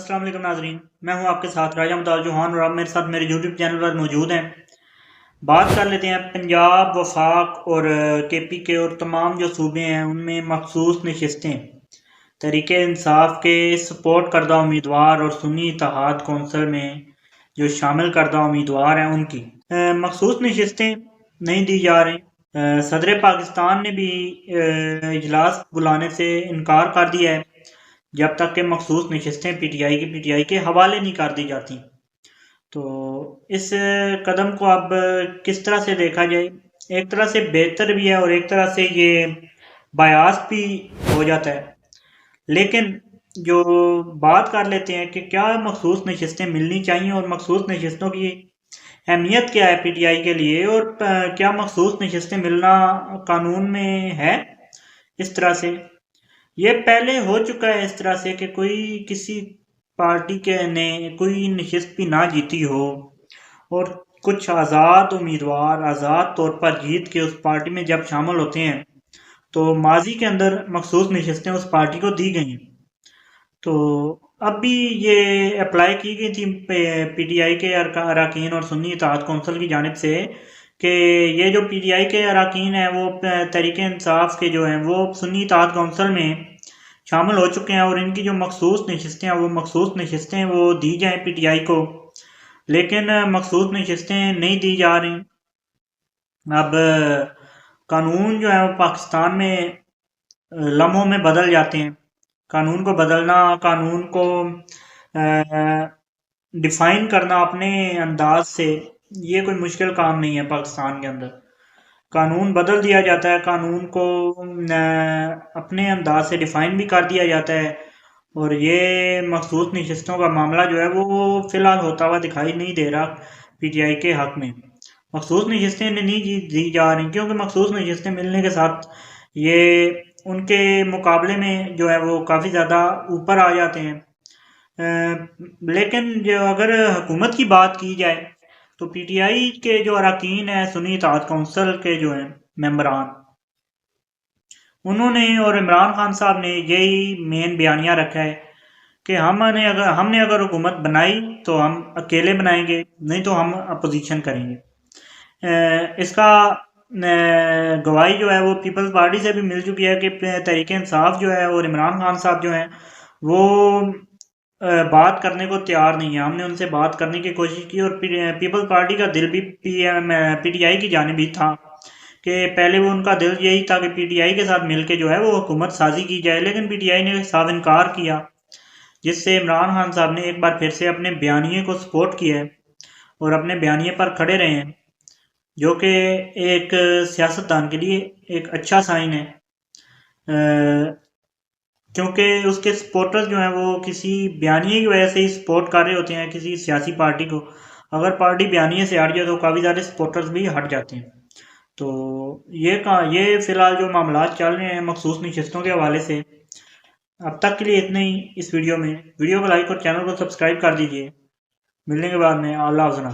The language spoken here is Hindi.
अस्सलाम वालेकुम नाजरीन, मैं हूं आपके साथ राजा मुताल चौहान और आप मेरे साथ मेरे यूट्यूब चैनल पर मौजूद हैं। बात कर लेते हैं पंजाब, वफाक और केपी के और तमाम जो सूबे हैं उनमें मखसूस नशस्तें तहरीक इंसाफ के सपोर्ट करदा उम्मीदवार और सुन्नी इत्तेहाद कौंसल में जो शामिल करदा उम्मीदवार हैं उनकी मखसूस नशस्तें नहीं दी जा रही। सदर पाकिस्तान ने भी इजलास बुलाने से इनकार कर दिया है जब तक कि मखसूस नशस्तें पीटीआई के हवाले नहीं कर दी जाती। तो इस कदम को अब किस तरह से देखा जाए, एक तरह से बेहतर भी है और एक तरह से ये बायास भी हो जाता है। लेकिन जो बात कर लेते हैं कि क्या मखसूस नशस्तें मिलनी चाहिए और मखसूस नशस्तों की अहमियत क्या है पीटीआई के लिए, और क्या मखसूस नशस्तें मिलना कानून में है। इस तरह से ये पहले हो चुका है इस तरह से कि कोई किसी पार्टी के ने कोई नशस्त भी ना जीती हो और कुछ आज़ाद उम्मीदवार आज़ाद तौर पर जीत के उस पार्टी में जब शामिल होते हैं तो माजी के अंदर मखसूस नशस्तें उस पार्टी को दी गई। तो अब भी ये अप्लाई की गई थी पीटीआई के अरकान और सुन्नी इत्तेहाद कौंसिल की जानिब से कि ये जो पीटीआई के अरकान हैं वो तहरीक इंसाफ के जो हैं वो सुन्नी इत्तेहाद कौंसिल में शामिल हो चुके हैं और इनकी जो मखसूस नशस्तें हैं वो मखसूस नशस्तें वो दी जाएँ पीटीआई को। लेकिन मखसूस नशस्तें नहीं दी जा रही। अब कानून जो है वो पाकिस्तान में लम्हों में बदल जाते हैं। कानून को बदलना, कानून को डिफ़ाइन करना अपने अंदाज से ये कोई मुश्किल काम नहीं है। पाकिस्तान के अंदर कानून बदल दिया जाता है, कानून को अपने अंदाज से डिफ़ाइन भी कर दिया जाता है और ये मखसूस नशस्तों का मामला जो है वो फ़िलहाल होता हुआ दिखाई नहीं दे रहा पीटीआई के हक़ में। मखसूस नशस्तें नहीं दी जा रही क्योंकि मखसूस नशस्तें मिलने के साथ ये उनके मुकाबले में जो है वो काफ़ी ज़्यादा ऊपर आ जाते हैं। लेकिन जो अगर हुकूमत की बात की जाए तो पीटीआई के जो अरकान हैं सुन्नी इत्तेहाद कौंसिल के जो हैं मेंबरान, उन्होंने और इमरान खान साहब ने यही मेन बयानिया रखा है कि हमने अगर हुकूमत बनाई तो हम अकेले बनाएंगे, नहीं तो हम अपोजिशन करेंगे। इसका गवाही जो है वो पीपल्स पार्टी से भी मिल चुकी है कि तहरीक इंसाफ जो है और इमरान खान साहब जो हैं वो बात करने को तैयार नहीं है। हमने उनसे बात करने की कोशिश की और पीपल्स पार्टी का दिल भी पीटीआई की जानिब ही था कि पहले वो उनका दिल यही था कि पीटीआई के साथ मिलके जो है वो हुकूमत साजी की जाए, लेकिन पीटीआई ने साफ इनकार किया, जिससे इमरान खान साहब ने एक बार फिर से अपने बयानिए को सपोर्ट किया है और अपने बयानिए पर खड़े रहे हैं, जो कि एक सियासतदान के लिए एक अच्छा साइन है। क्योंकि उसके सपोर्टर्स जो हैं वो किसी बयानिए की वजह से ही सपोर्ट कर रहे होते हैं किसी सियासी पार्टी को। अगर पार्टी बयानिए से हट जाए तो काफ़ी सारे सपोर्टर्स भी हट जाते हैं। तो ये फ़िलहाल जो मामला चल रहे हैं मखसूस नशस्तों के हवाले से, अब तक के लिए इतना ही इस वीडियो में। वीडियो को लाइक और चैनल को सब्सक्राइब कर दीजिए। मिलने के बाद में अल्लाह हाफ़िज़।